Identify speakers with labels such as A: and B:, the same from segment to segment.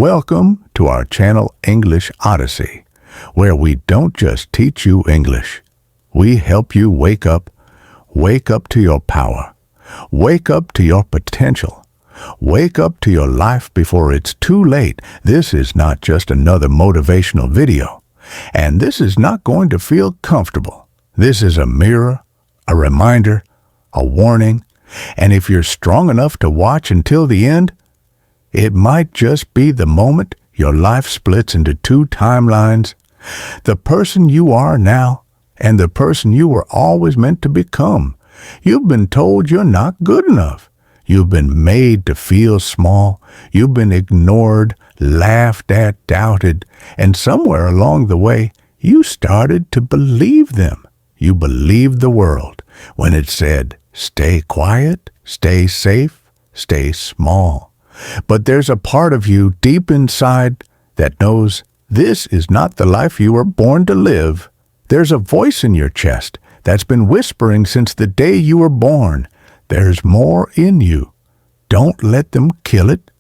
A: Welcome to our channel English Odyssey, where we don't just teach you English. We help you wake up to your power, wake up to your potential, wake up to your life before it's too late. This is not just another motivational video, and this is not going to feel comfortable. This is a mirror, a reminder, a warning, and if you're strong enough to watch until the end, it might just be the moment your life splits into two timelines, the person you are now and the person you were always meant to become. You've been told you're not good enough. You've been made to feel small. You've been ignored, laughed at, doubted, and somewhere along the way, you started to believe them. You believed the world when it said, stay quiet, stay safe, stay small. But there's a part of you deep inside that knows this is not the life you were born to live. There's a voice in your chest that's been whispering since the day you were born. There's more in you. Don't let them kill it.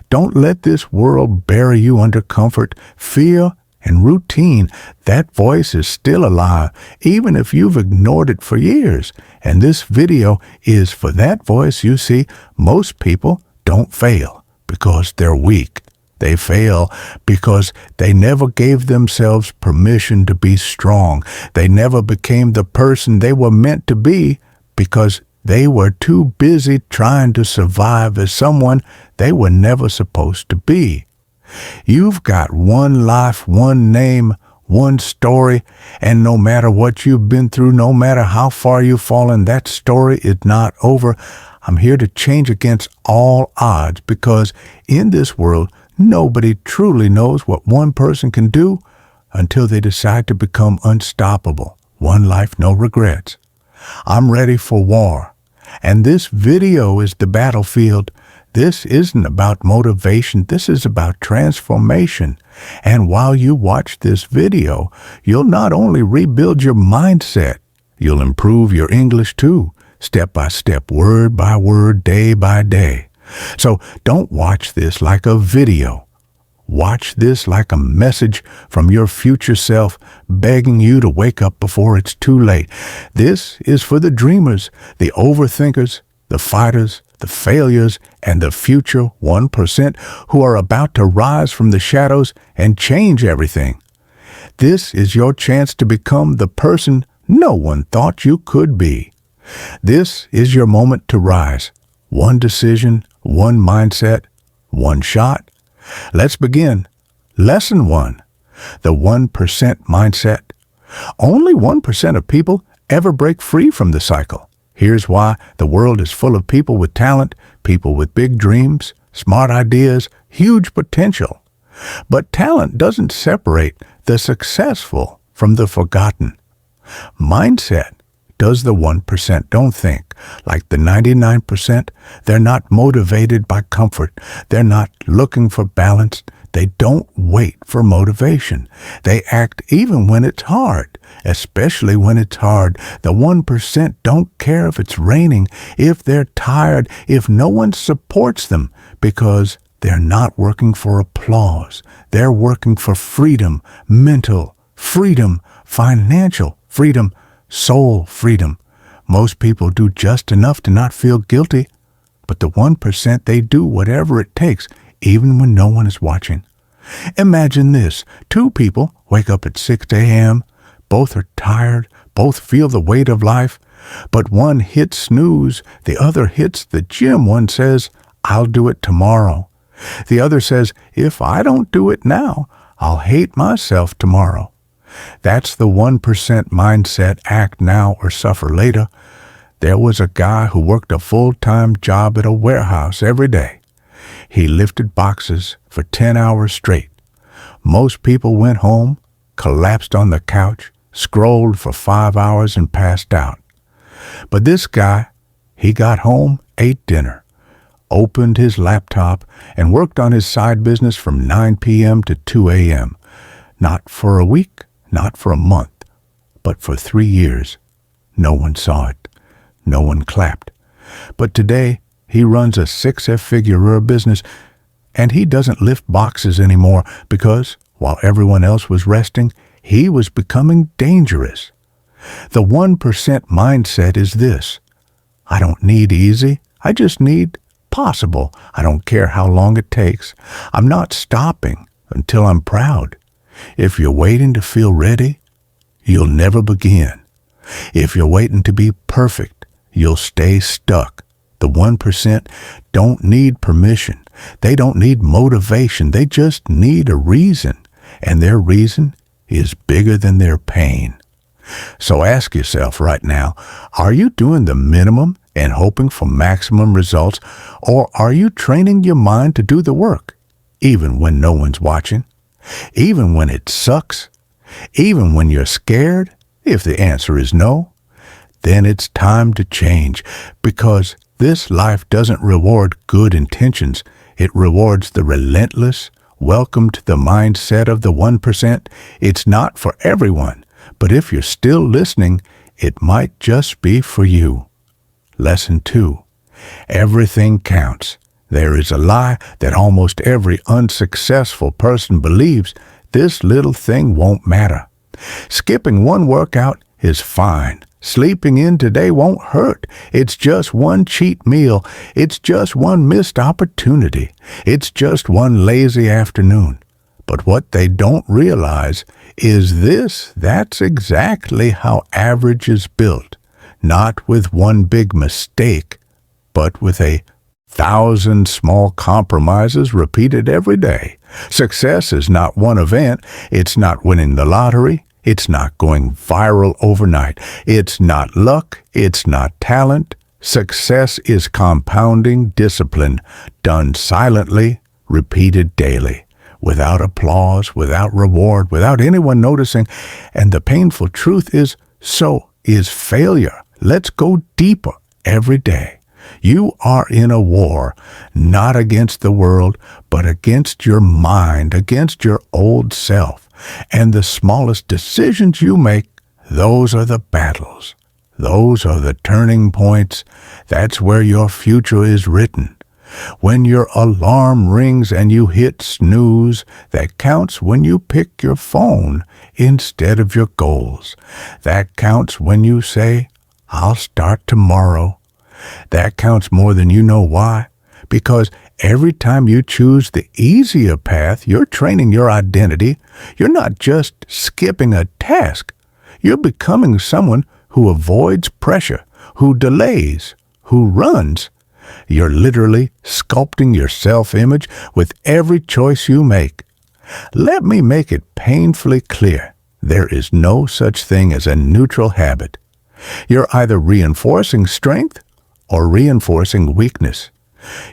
A: Don't let this world bury you under comfort, fear, and routine. That voice is still alive, even if you've ignored it for years. And this video is for that voice. You see, most people don't fail because they're weak. They fail because they never gave themselves permission to be strong. They never became the person they were meant to be because they were too busy trying to survive as someone they were never supposed to be. You've got one life, one name, one story, and no matter what you've been through, no matter how far you've fallen, that story is not over. I'm here to change against all odds because in this world, nobody truly knows what one person can do until they decide to become unstoppable. One life, no regrets. I'm ready for war, and this video is the battlefield. This isn't about motivation. This is about transformation. And while you watch this video, you'll not only rebuild your mindset, you'll improve your English too, step by step, word by word, day by day. So don't watch this like a video. Watch this like a message from your future self begging you to wake up before it's too late. This is for the dreamers, the overthinkers, the fighters, the failures, and the future 1% who are about to rise from the shadows and change everything. This is your chance to become the person no one thought you could be. This is your moment to rise. One decision, one mindset, one shot. Let's begin. Lesson 1. The 1% mindset. Only 1% of people ever break free from the cycle. Here's why. The world is full of people with talent, people with big dreams, smart ideas, huge potential. But talent doesn't separate the successful from the forgotten. Mindset does the 1%. Don't think like the 99%. They're not motivated by comfort. They're not looking for balance. They don't wait for motivation. They act even when it's hard, especially when it's hard. The 1% don't care if it's raining, if they're tired, if no one supports them, because they're not working for applause. They're working for freedom, mental freedom, financial freedom, soul freedom. Most people do just enough to not feel guilty, but the 1%, they do whatever it takes, even when no one is watching. Imagine this. Two people wake up at 6 a.m. Both are tired. Both feel the weight of life. But one hits snooze. The other hits the gym. One says, I'll do it tomorrow. The other says, if I don't do it now, I'll hate myself tomorrow. That's the 1% mindset. Act now or suffer later. There was a guy who worked a full-time job at a warehouse every day. He lifted boxes for 10 hours straight. Most people went home, collapsed on the couch, scrolled for 5 hours and passed out. But this guy, he got home, ate dinner, opened his laptop, and worked on his side business from 9 p.m. to 2 a.m. Not for a week, not for a month, but for 3 years. No one saw it. No one clapped. But today, he runs a 6-figure business, And he doesn't lift boxes anymore because, while everyone else was resting, he was becoming dangerous. The 1% mindset is this: I don't need easy, I just need possible. I don't care how long it takes. I'm not stopping until I'm proud. If you're waiting to feel ready, you'll never begin. If you're waiting to be perfect, you'll stay stuck. The 1% don't need permission. They don't need motivation. They just need a reason. And their reason is bigger than their pain. So ask yourself right now, are you doing the minimum and hoping for maximum results, or are you training your mind to do the work, even when no one's watching, even when it sucks, even when you're scared? If the answer is no, then it's time to change, because this life doesn't reward good intentions. It rewards the relentless. Welcome to the mindset of the 1%. It's not for everyone, but if you're still listening, it might just be for you. Lesson 2. Everything counts. There is a lie that almost every unsuccessful person believes: this little thing won't matter. Skipping one workout is fine. Sleeping in today won't hurt. It's just one cheat meal. It's just one missed opportunity. It's just one lazy afternoon. But what they don't realize is that's exactly how average is built. Not with one big mistake, but with 1,000 small compromises repeated every day. Success is not one event. It's not winning the lottery. It's not going viral overnight. It's not luck. It's not talent. Success is compounding discipline, done silently, repeated daily, without applause, without reward, without anyone noticing. And the painful truth is, so is failure. Let's go deeper every day. You are in a war, not against the world, but against your mind, against your old self. And the smallest decisions you make, those are the battles. Those are the turning points. That's where your future is written. When your alarm rings and you hit snooze, that counts when you pick your phone instead of your goals. That counts when you say, I'll start tomorrow. That counts more than you know why. Because every time you choose the easier path, you're training your identity. You're not just skipping a task. You're becoming someone who avoids pressure, who delays, who runs. You're literally sculpting your self-image with every choice you make. Let me make it painfully clear. There is no such thing as a neutral habit. You're either reinforcing strength or reinforcing weakness.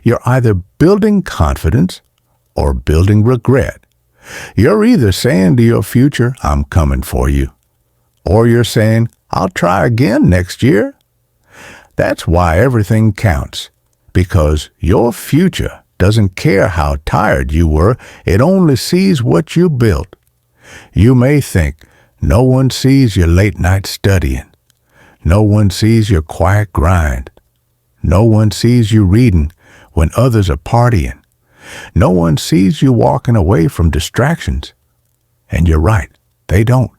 A: You're either building confidence or building regret. You're either saying to your future, I'm coming for you, or you're saying, I'll try again next year. That's why everything counts, because your future doesn't care how tired you were. It only sees what you built. You may think, no one sees your late night studying. No one sees your quiet grind. No one sees you reading when others are partying. No one sees you walking away from distractions. And you're right, they don't.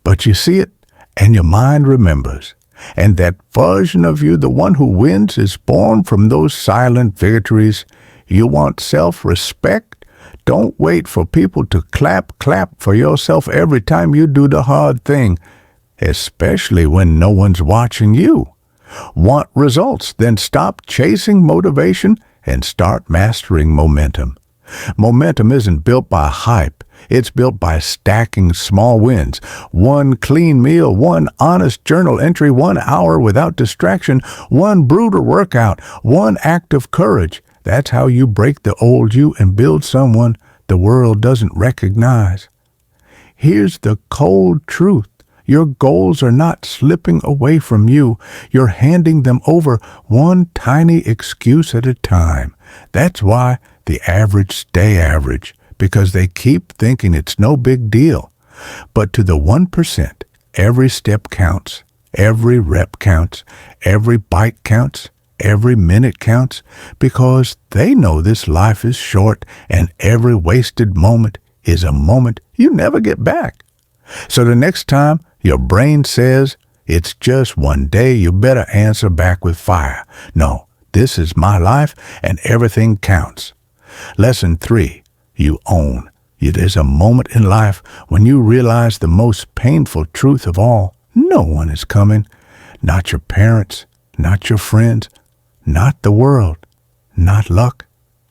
A: But you see it, and your mind remembers. And that version of you, the one who wins, is born from those silent victories. You want self-respect? Don't wait for people to clap for yourself every time you do the hard thing, especially when no one's watching you. Want results? Then stop chasing motivation and start mastering momentum. Momentum isn't built by hype. It's built by stacking small wins. One clean meal, one honest journal entry, 1 hour without distraction, one brutal workout, one act of courage. That's how you break the old you and build someone the world doesn't recognize. Here's the cold truth. Your goals are not slipping away from you. You're handing them over one tiny excuse at a time. That's why the average stay average, because they keep thinking it's no big deal. But to the 1%, every step counts, every rep counts, every bite counts, every minute counts because they know this life is short and every wasted moment is a moment you never get back. So the next time your brain says it's just one day, you better answer back with fire. No, this is my life and everything counts. Lesson 3, you own. There's a moment in life when you realize the most painful truth of all. No one is coming. Not your parents, not your friends, not the world, not luck,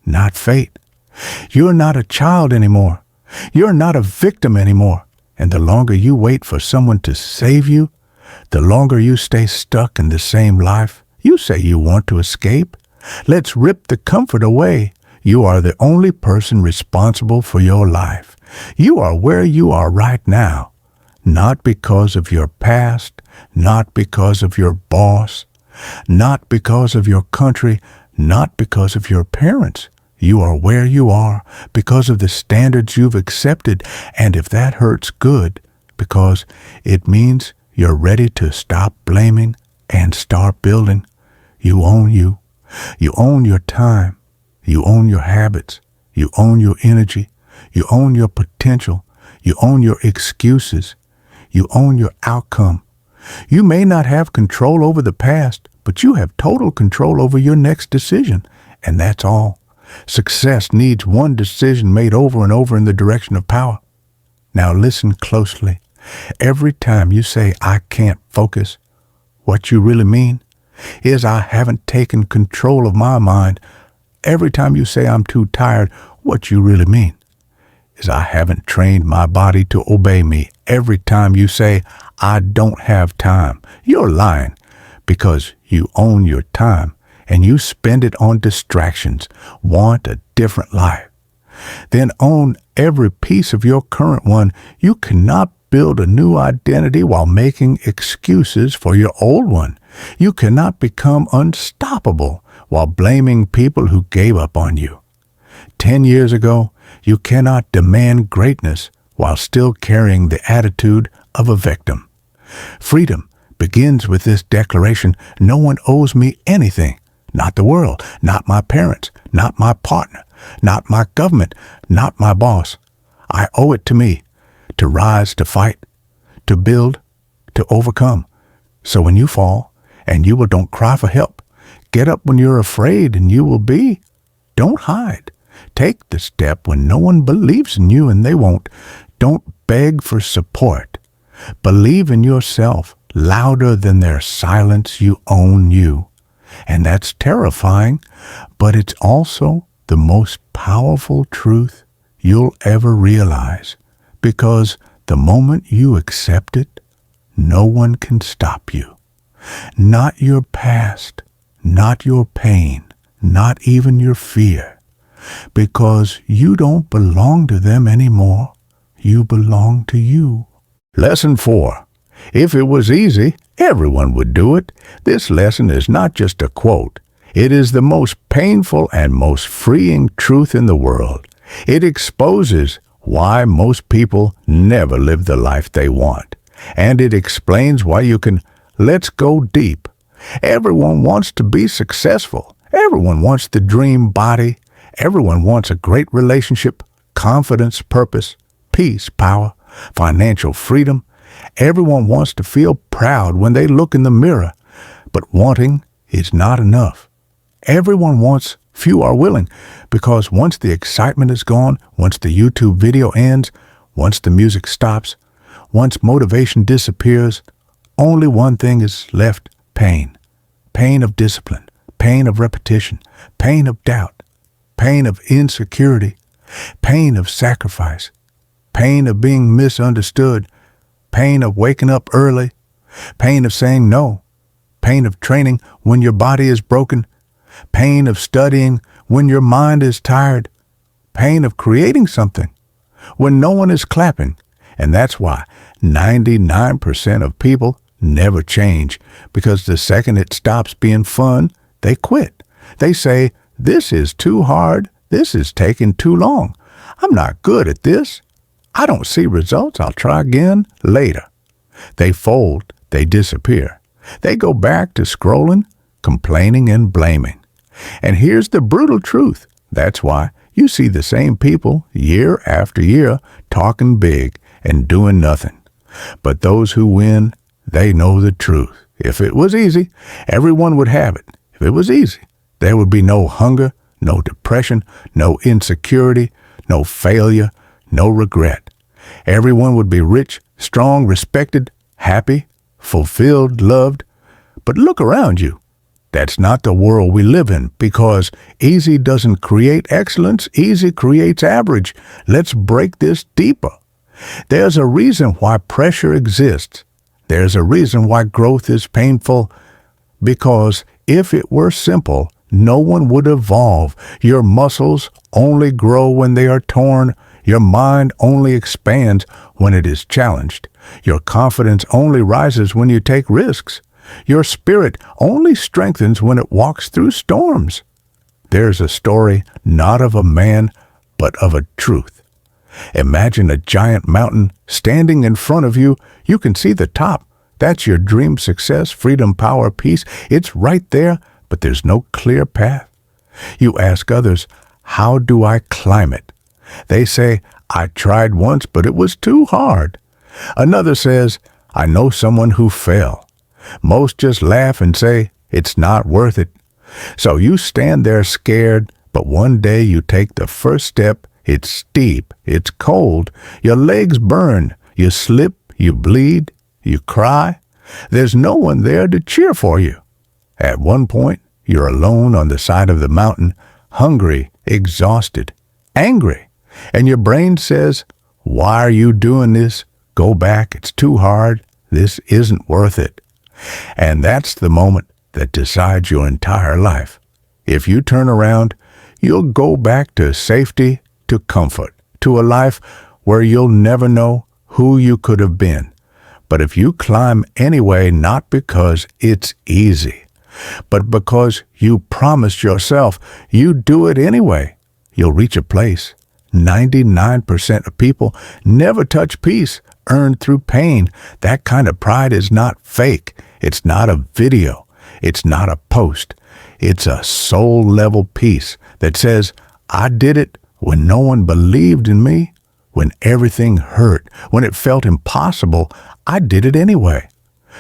A: not fate. You're not a child anymore. You're not a victim anymore. And the longer you wait for someone to save you, the longer you stay stuck in the same life. You say you want to escape. Let's rip the comfort away. You are the only person responsible for your life. You are where you are right now, not because of your past, not because of your boss, not because of your country, not because of your parents. You are where you are because of the standards you've accepted, and if that hurts, good, because it means you're ready to stop blaming and start building. You own you. You own your time. You own your habits. You own your energy. You own your potential. You own your excuses. You own your outcome. You may not have control over the past, but you have total control over your next decision, and that's all. Success needs one decision made over and over in the direction of power. Now listen closely. Every time you say, I can't focus, what you really mean is I haven't taken control of my mind. Every time you say I'm too tired, what you really mean is I haven't trained my body to obey me. Every time you say I don't have time, you're lying because you own your time and you spend it on distractions, want a different life. Then own every piece of your current one. You cannot build a new identity while making excuses for your old one. You cannot become unstoppable while blaming people who gave up on you. 10 years ago, you cannot demand greatness while still carrying the attitude of a victim. Freedom begins with this declaration: no one owes me anything. Not the world, not my parents, not my partner, not my government, not my boss. I owe it to me to rise, to fight, to build, to overcome. So when you fall, and you don't cry for help, get up when you're afraid and you will be. Don't hide. Take the step when no one believes in you and they won't. Don't beg for support. Believe in yourself louder than their silence. You own you. And that's terrifying, but it's also the most powerful truth you'll ever realize, because the moment you accept it, no one can stop you. Not your past, not your pain, not even your fear, because you don't belong to them anymore. You belong to you. Lesson 4. If it was easy, everyone would do it. This lesson is not just a quote. It is the most painful and most freeing truth in the world. It exposes why most people never live the life they want. And it explains why you can. Let's go deep. Everyone wants to be successful. Everyone wants the dream body. Everyone wants a great relationship, confidence, purpose, peace, power, financial freedom. Everyone wants to feel proud when they look in the mirror, but wanting is not enough. Everyone wants, few are willing, because once the excitement is gone, once the YouTube video ends, once the music stops, once motivation disappears, only one thing is left: pain. Pain of discipline, pain of repetition, pain of doubt, pain of insecurity, pain of sacrifice, pain of being misunderstood, pain of waking up early, pain of saying no, pain of training when your body is broken, pain of studying when your mind is tired, pain of creating something when no one is clapping. And that's why 99% of people never change, because the second it stops being fun, they quit. They say, this is too hard, this is taking too long, I'm not good at this, I don't see results, I'll try again later. They fold, they disappear. They go back to scrolling, complaining and blaming. And here's the brutal truth. That's why you see the same people year after year talking big and doing nothing. But those who win, they know the truth. If it was easy, everyone would have it. If it was easy, there would be no hunger, no depression, no insecurity, no failure, no regret. Everyone would be rich, strong, respected, happy, fulfilled, loved. But look around you. That's not the world we live in, because easy doesn't create excellence. Easy creates average. Let's break this deeper. There's a reason why pressure exists. There's a reason why growth is painful. Because if it were simple, no one would evolve. Your muscles only grow when they are torn. Your mind only expands when it is challenged. Your confidence only rises when you take risks. Your spirit only strengthens when it walks through storms. There's a story not of a man, but of a truth. Imagine a giant mountain standing in front of you. You can see the top. That's your dream, success, freedom, power, peace. It's right there, but there's no clear path. You ask others, how do I climb it? They say, I tried once, but it was too hard. Another says, I know someone who fell. Most just laugh and say, it's not worth it. So you stand there scared, but one day you take the first step. It's steep, it's cold, your legs burn, you slip, you bleed, you cry. There's no one there to cheer for you. At one point, you're alone on the side of the mountain, hungry, exhausted, angry. And your brain says, why are you doing this? Go back, it's too hard. This isn't worth it. And that's the moment that decides your entire life. If you turn around, you'll go back to safety, to comfort, to a life where you'll never know who you could have been. But if you climb anyway, not because it's easy, but because you promised yourself you'd do it anyway, you'll reach a place. 99% of people never touch peace earned through pain. That kind of pride is not fake. It's not a video. It's not a post. It's a soul-level peace that says, I did it when no one believed in me, when everything hurt, when it felt impossible. I did it anyway.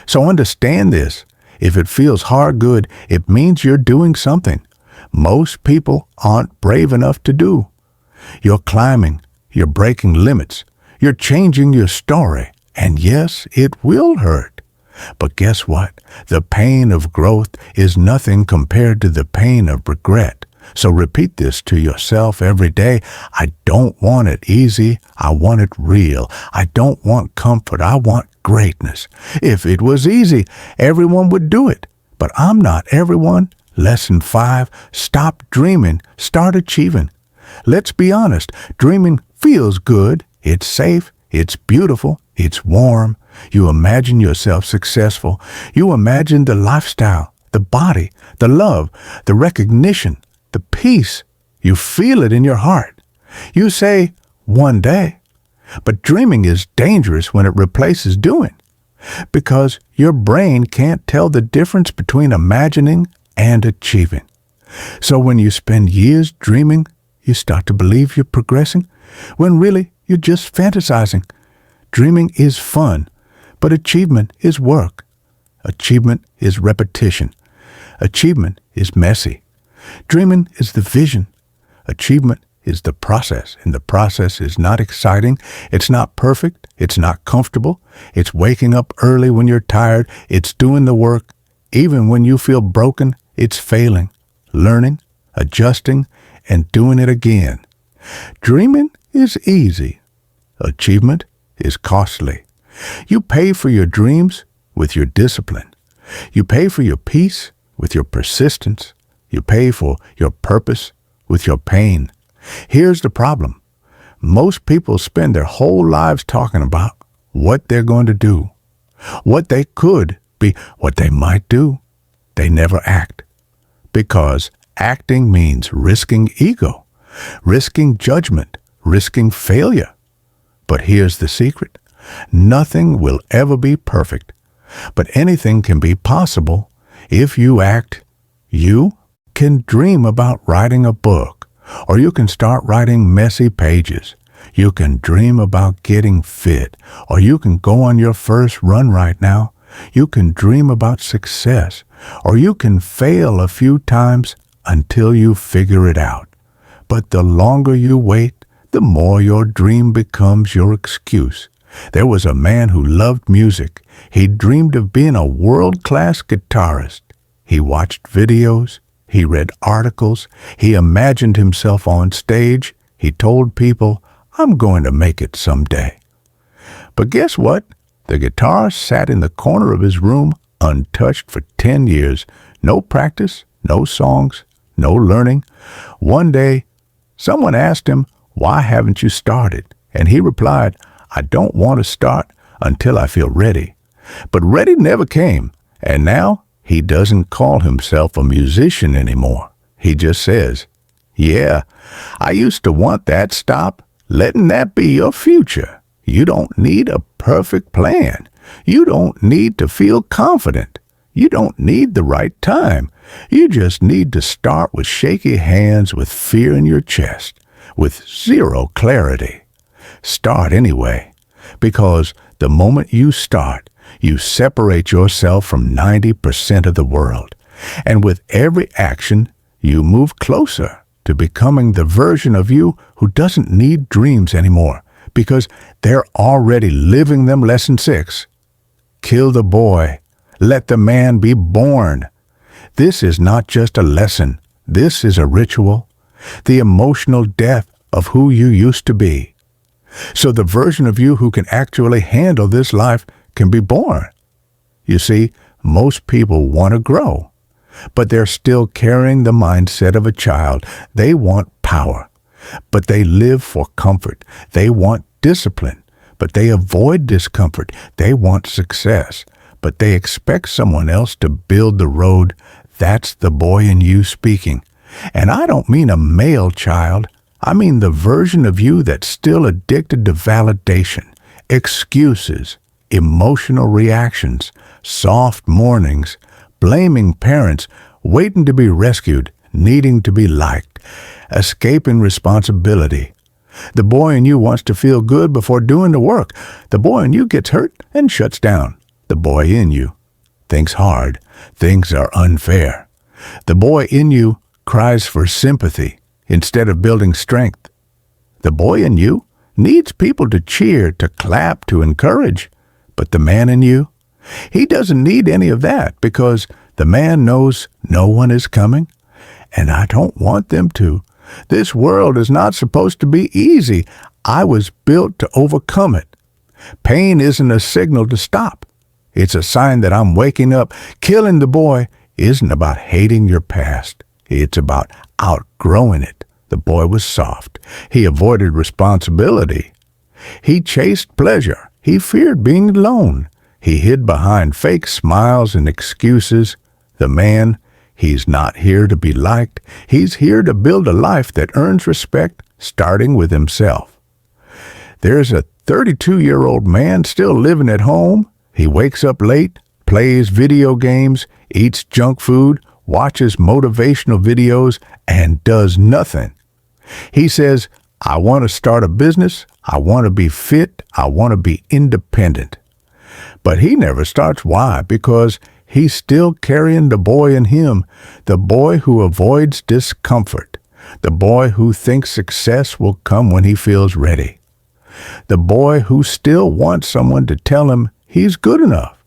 A: So understand this. If it feels hard, good, it means you're doing something most people aren't brave enough to do. You're climbing. You're breaking limits. You're changing your story. And yes, it will hurt. But guess what? The pain of growth is nothing compared to the pain of regret. So repeat this to yourself every day. I don't want it easy. I want it real. I don't want comfort. I want greatness. If it was easy, everyone would do it. But I'm not everyone. Lesson 5, stop dreaming. Start achieving. Let's be honest. Dreaming feels good. It's safe. It's beautiful. It's warm. You imagine yourself successful. You imagine the lifestyle, the body, the love, the recognition, the peace. You feel it in your heart. You say, one day. But dreaming is dangerous when it replaces doing, because your brain can't tell the difference between imagining and achieving. So when you spend years dreaming, you start to believe you're progressing, when really you're just fantasizing. Dreaming is fun, but achievement is work. Achievement is repetition. Achievement is messy. Dreaming is the vision. Achievement is the process, and the process is not exciting. It's not perfect. It's not comfortable. It's waking up early when you're tired. It's doing the work. Even when you feel broken, it's failing, learning, adjusting, and doing it again. Dreaming is easy. Achievement is costly. You pay for your dreams with your discipline. You pay for your peace with your persistence. You pay for your purpose with your pain. Here's the problem. Most people spend their whole lives talking about what they're going to do, what they could be, what they might do. They never act, because acting means risking ego, risking judgment, risking failure. But here's the secret. Nothing will ever be perfect, but anything can be possible if you act, You can dream about writing a book, or you can start writing messy pages. You can dream about getting fit, or you can go on your first run right now. You can dream about success, or you can fail a few times until you figure it out. But the longer you wait, the more your dream becomes your excuse. There was a man who loved music. He dreamed of being a world-class guitarist. He watched videos. He read articles. He imagined himself on stage. He told people, "I'm going to make it someday." But guess what? The guitar sat in the corner of his room untouched for 10 years. No practice, no songs, no learning. One day, someone asked him, "Why haven't you started?" And he replied, "I don't want to start until I feel ready." But ready never came, and now he doesn't call himself a musician anymore. He just says, "Yeah, I used to want that. Stop letting that be your future. You don't need a perfect plan. You don't need to feel confident. You don't need the right time. You just need to start with shaky hands, with fear in your chest, with zero clarity. Start anyway, because the moment you start, you separate yourself from 90% of the world. And with every action, you move closer to becoming the version of you who doesn't need dreams anymore, because they're already living them." Lesson 6. Kill the boy. Let the man be born. This is not just a lesson. This is a ritual. The emotional death of who you used to be. So the version of you who can actually handle this life can be born. You see, most people want to grow, but they're still carrying the mindset of a child. They want power, but they live for comfort. They want discipline, but they avoid discomfort. They want success, but they expect someone else to build the road. That's the boy in you speaking. And I don't mean a male child. I mean the version of you that's still addicted to validation, excuses, emotional reactions, soft mornings, blaming parents, waiting to be rescued, needing to be liked, escaping responsibility. The boy in you wants to feel good before doing the work. The boy in you gets hurt and shuts down. The boy in you thinks hard. Things are unfair. The boy in you cries for sympathy instead of building strength. The boy in you needs people to cheer, to clap, to encourage. But the man in you, he doesn't need any of that, because the man knows no one is coming, and I don't want them to. This world is not supposed to be easy. I was built to overcome it. Pain isn't a signal to stop. It's a sign that I'm waking up. Killing the boy isn't about hating your past. It's about outgrowing it. The boy was soft. He avoided responsibility. He chased pleasure. He feared being alone. He hid behind fake smiles and excuses. The man, he's not here to be liked. He's here to build a life that earns respect, starting with himself. There's a 32-year-old man still living at home. He wakes up late, plays video games, eats junk food, watches motivational videos, and does nothing. He says, "I want to start a business. I want to be fit. I want to be independent." But he never starts. Why? Because he's still carrying the boy in him, the boy who avoids discomfort, the boy who thinks success will come when he feels ready, the boy who still wants someone to tell him he's good enough.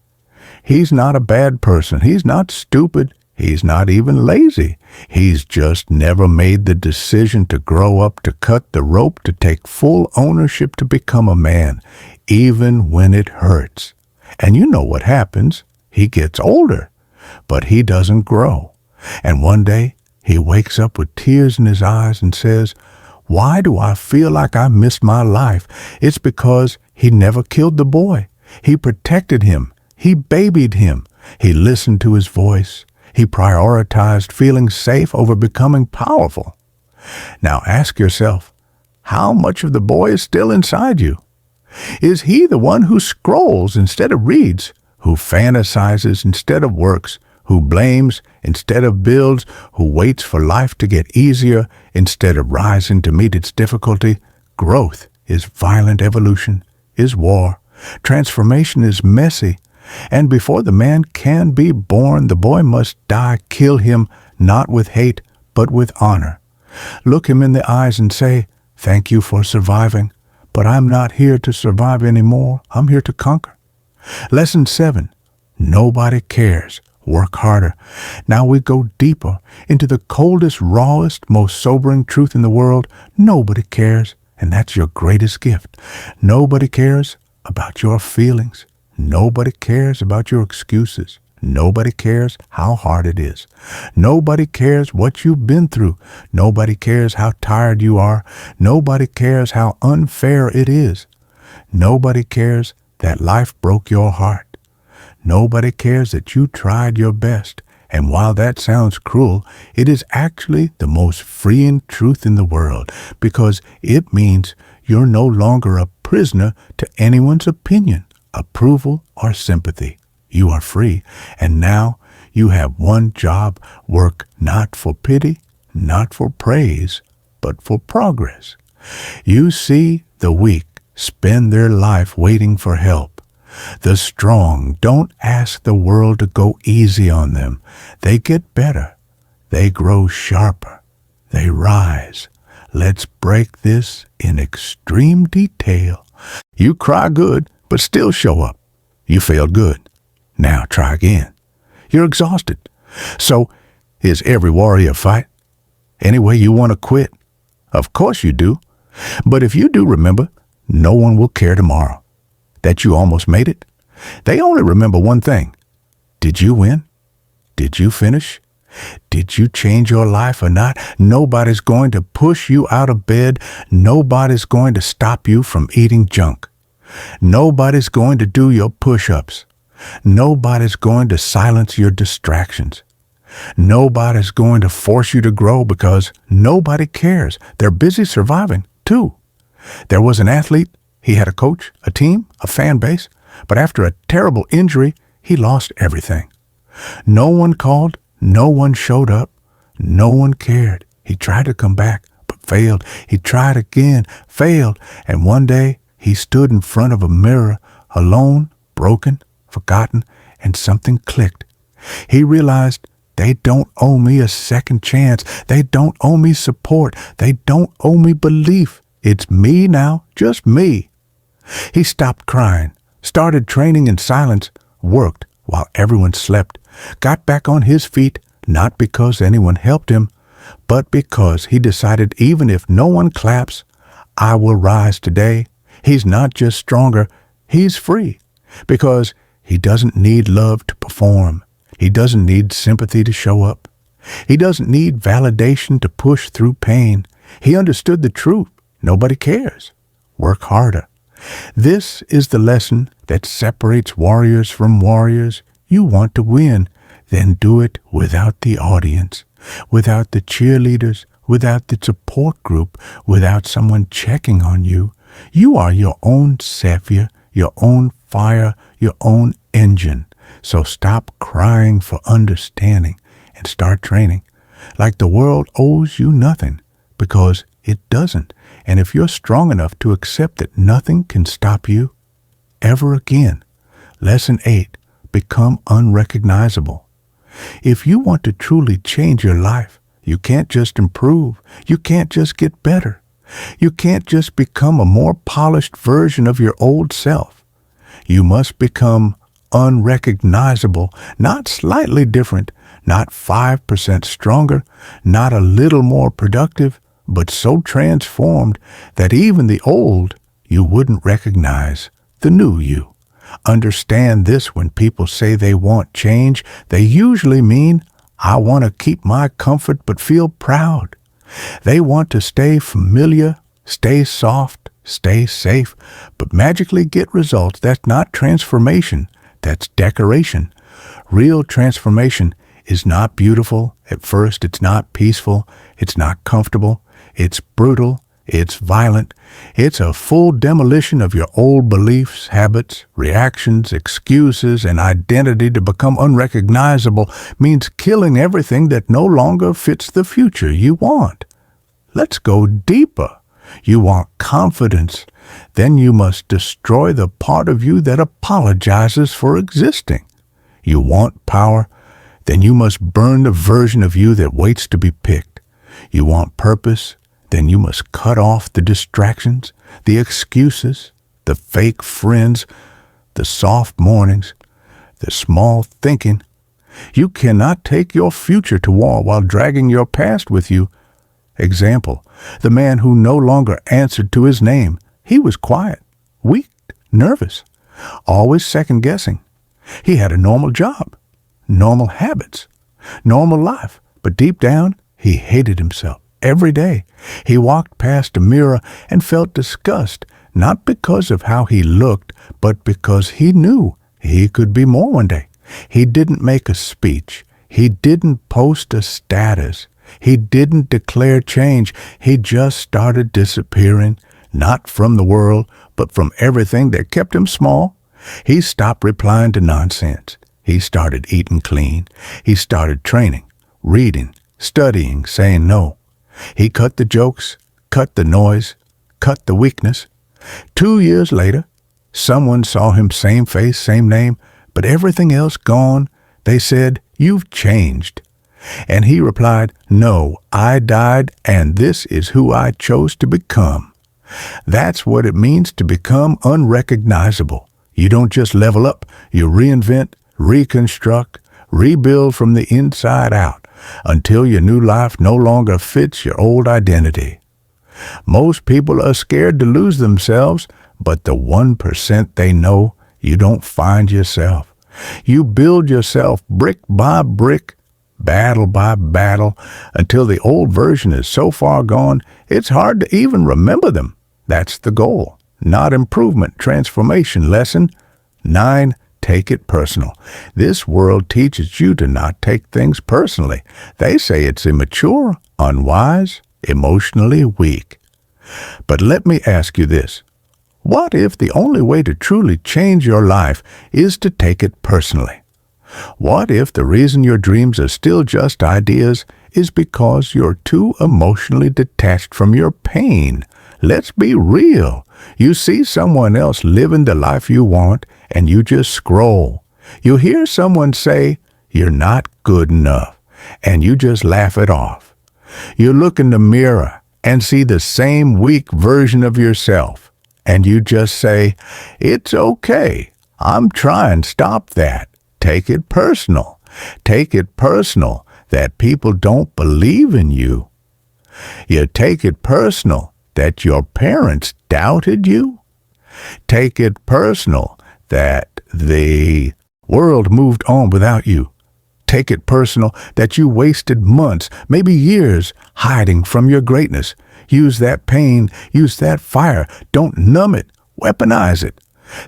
A: He's not a bad person. He's not stupid. He's not even lazy. He's just never made the decision to grow up, to cut the rope, to take full ownership, to become a man, even when it hurts. And you know what happens. He gets older, but he doesn't grow. And one day, he wakes up with tears in his eyes and says, "Why do I feel like I missed my life?" It's because he never killed the boy. He protected him. He babied him. He listened to his voice. He prioritized feeling safe over becoming powerful. Now ask yourself, how much of the boy is still inside you? Is he the one who scrolls instead of reads, who fantasizes instead of works, who blames instead of builds, who waits for life to get easier instead of rising to meet its difficulty. Growth is violent, evolution is war, transformation is messy, and before the man can be born, the boy must die. Kill him not with hate, but with honor. Look him in the eyes and say, "Thank you for surviving, but I'm not here to survive anymore. I'm here to conquer." Lesson 7. Nobody cares. Work harder. Now we go deeper into the coldest, rawest, most sobering truth in the world. Nobody cares, and that's your greatest gift. Nobody cares about your feelings. Nobody cares about your excuses. Nobody cares how hard it is. Nobody cares what you've been through. Nobody cares how tired you are. Nobody cares how unfair it is. Nobody cares that life broke your heart. Nobody cares that you tried your best. And while that sounds cruel, it is actually the most freeing truth in the world, because it means you're no longer a prisoner to anyone's opinion, approval, or sympathy. You are free, and now you have one job: work not for pity, not for praise, but for progress. You see, the weak spend their life waiting for help. The strong don't ask the world to go easy on them. They get better. They grow sharper. They rise. Let's break this in extreme detail. You cry good, but still show up. You failed good. Now try again. You're exhausted. So, is every warrior fight? Any way you want to quit? Of course you do. But if you do, remember, no one will care tomorrow that you almost made it. They only remember one thing. Did you win? Did you finish? Did you change your life or not? Nobody's going to push you out of bed. Nobody's going to stop you from eating junk. Nobody's going to do your push-ups. Nobody's going to silence your distractions. Nobody's going to force you to grow, because nobody cares. They're busy surviving, too. There was an athlete. He had a coach, a team, a fan base, but after a terrible injury, he lost everything. No one called, no one showed up, no one cared. He tried to come back, but failed. He tried again, failed, and one day he stood in front of a mirror, alone, broken, forgotten, and something clicked. He realized, they don't owe me a second chance. They don't owe me support. They don't owe me belief. It's me now, just me. He stopped crying, started training in silence, worked while everyone slept, got back on his feet, not because anyone helped him, but because he decided, even if no one claps, I will rise today. He's not just stronger, he's free, because he doesn't need love to perform. He doesn't need sympathy to show up. He doesn't need validation to push through pain. He understood the truth. Nobody cares. Work harder. This is the lesson that separates warriors from warriors. You want to win, then do it without the audience, without the cheerleaders, without the support group, without someone checking on you. You are your own savior, your own fire, your own engine. So stop crying for understanding and start training like the world owes you nothing, because it doesn't. And if you're strong enough to accept that nothing can stop you ever again. Lesson 8, become unrecognizable. If you want to truly change your life, you can't just improve. You can't just get better. You can't just become a more polished version of your old self. You must become unrecognizable, not slightly different, not 5% stronger, not a little more productive, but so transformed that even the old you wouldn't recognize the new you. Understand this: when people say they want change, they usually mean, I want to keep my comfort but feel proud. They want to stay familiar, stay soft, stay safe, but magically get results. That's not transformation, that's decoration. Real transformation is not beautiful at first. It's not peaceful. It's not comfortable. It's brutal. It's violent. It's a full demolition of your old beliefs, habits, reactions, excuses, and identity to become unrecognizable means killing everything that no longer fits the future you want. Let's go deeper. You want confidence. Then you must destroy the part of you that apologizes for existing. You want power. Then you must burn the version of you that waits to be picked. You want purpose. Then you must cut off the distractions, the excuses, the fake friends, the soft mornings, the small thinking. You cannot take your future to war while dragging your past with you. Example, the man who no longer answered to his name. He was quiet, weak, nervous, always second-guessing. He had a normal job, normal habits, normal life, but deep down, he hated himself. Every day, he walked past a mirror and felt disgust, not because of how he looked, but because he knew he could be more one day. He didn't make a speech. He didn't post a status. He didn't declare change. He just started disappearing, not from the world, but from everything that kept him small. He stopped replying to nonsense. He started eating clean. He started training, reading, studying, saying no. He cut the jokes, cut the noise, cut the weakness. 2 years later, someone saw him, same face, same name, but everything else gone. They said, "You've changed." And he replied, "No, I died, and this is who I chose to become." That's what it means to become unrecognizable. You don't just level up, you reinvent, reconstruct, rebuild from the inside out, until your new life no longer fits your old identity. Most people are scared to lose themselves, but the 1% they know, you don't find yourself. You build yourself brick by brick, battle by battle, until the old version is so far gone, it's hard to even remember them. That's the goal, not improvement. Transformation lesson 9. Take it personal. This world teaches you to not take things personally. They say it's immature, unwise, emotionally weak. But let me ask you this. What if the only way to truly change your life is to take it personally? What if the reason your dreams are still just ideas is because you're too emotionally detached from your pain? Let's be real. You see someone else living the life you want, and you just scroll. You hear someone say, "You're not good enough," and you just laugh it off. You look in the mirror and see the same weak version of yourself, and you just say, "It's okay. I'm trying. Stop that." Take it personal. Take it personal that people don't believe in you. You take it personal that your parents doubted you. Take it personal that the world moved on without you. Take it personal that you wasted months, maybe years, hiding from your greatness. Use that pain, use that fire. Don't numb it, weaponize it.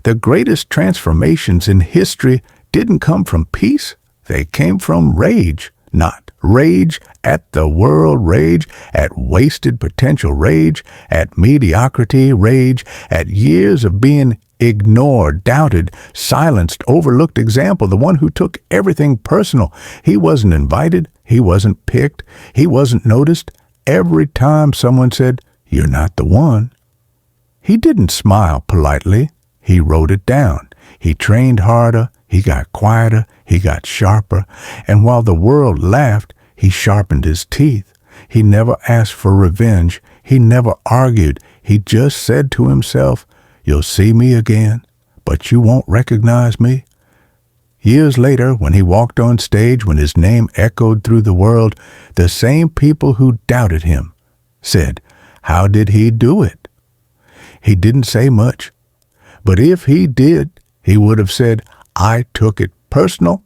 A: The greatest transformations in history didn't come from peace. They came from rage. Not rage at the world, rage at wasted potential, rage at mediocrity, rage at years of being ignored, doubted, silenced, overlooked. Example, the one who took everything personal. He wasn't invited. He wasn't picked. He wasn't noticed. Every time someone said, "You're not the one," he didn't smile politely. He wrote it down. He trained harder. He got quieter. He got sharper. And while the world laughed, he sharpened his teeth. He never asked for revenge. He never argued. He just said to himself, "You'll see me again, but you won't recognize me." Years later, when he walked on stage, when his name echoed through the world, the same people who doubted him said, "How did he do it?" He didn't say much. But if he did, he would have said, "I took it personal."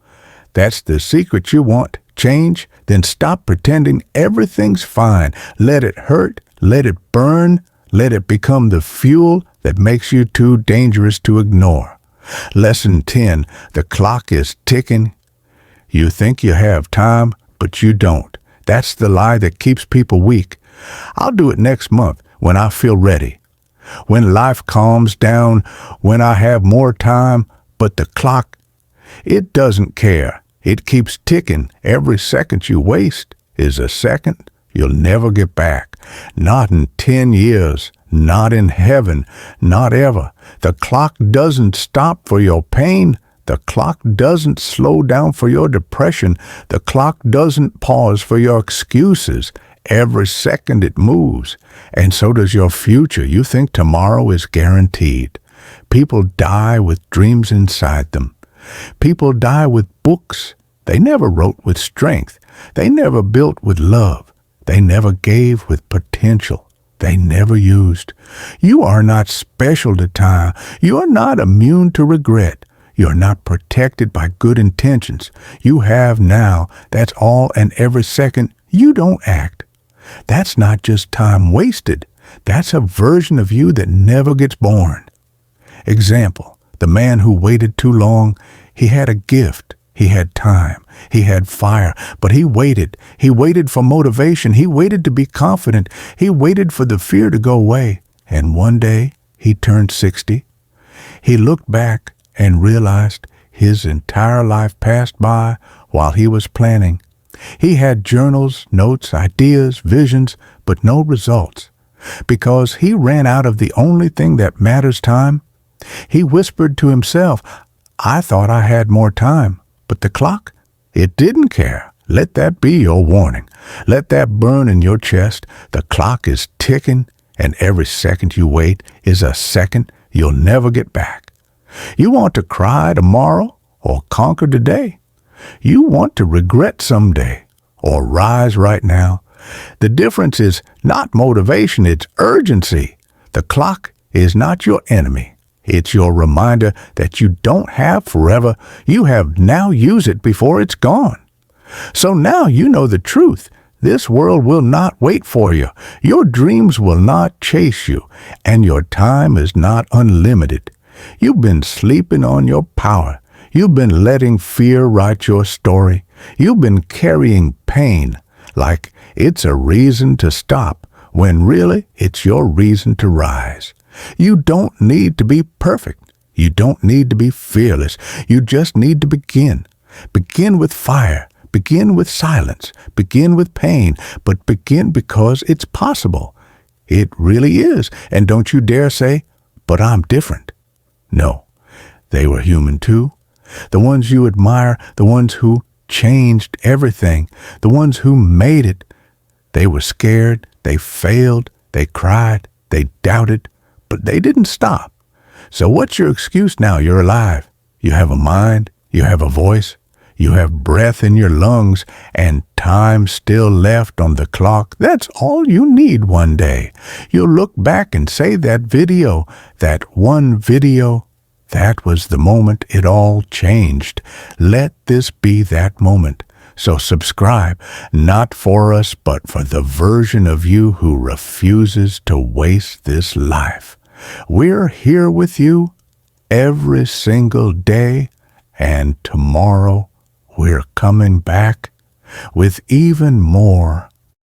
A: That's the secret you want. Change, then stop pretending everything's fine. Let it hurt, let it burn, let it become the fuel that makes you too dangerous to ignore. Lesson 10, the clock is ticking. You think you have time, but you don't. That's the lie that keeps people weak. I'll do it next month. when I feel ready, when life calms down, when I have more time, but the clock, it doesn't care. It keeps ticking. Every second you waste is a second you'll never get back. Not in 10 years, not in heaven, not ever. The clock doesn't stop for your pain. The clock doesn't slow down for your depression. The clock doesn't pause for your excuses. Every second it moves, and so does your future. You think tomorrow is guaranteed. People die with dreams inside them. People die with books they never wrote with strength. They never built with love. They never gave with potential. They never used. You are not special to time. You are not immune to regret. You're not protected by good intentions. You have now. That's all, and every second you don't act. That's not just time wasted. That's a version of you that never gets born. Example, the man who waited too long, he had a gift. He had time. He had fire. But he waited. He waited for motivation. He waited to be confident. He waited for the fear to go away. And one day, he turned 60. He looked back and realized his entire life passed by while he was planning. He had journals, notes, ideas, visions, but no results. Because he ran out of the only thing that matters, time. He whispered to himself, I thought I had more time, but the clock, it didn't care. Let that be your warning. Let that burn in your chest. The clock is ticking, and every second you wait is a second you'll never get back. You want to cry tomorrow or conquer today? You want to regret someday or rise right now? The difference is not motivation, it's urgency. The clock is not your enemy. It's your reminder that you don't have forever. You have now used it before it's gone. So now you know the truth. This world will not wait for you. Your dreams will not chase you, and your time is not unlimited. You've been sleeping on your power. You've been letting fear write your story. You've been carrying pain like it's a reason to stop, when really it's your reason to rise. You don't need to be perfect. You don't need to be fearless. You just need to begin. Begin with fire. Begin with silence. Begin with pain. But begin because it's possible. It really is. And don't you dare say, but I'm different. No, they were human too. The ones you admire, the ones who changed everything, the ones who made it. They were scared, they failed, they cried, they doubted, but they didn't stop. So what's your excuse now? You're alive. You have a mind, you have a voice, you have breath in your lungs, and time still left on the clock. That's all you need one day. You'll look back and say that video, that one video, that was the moment it all changed. Let this be that moment. So subscribe, not for us, but for the version of you who refuses to waste this life. We're here with you every single day, and tomorrow we're coming back with even more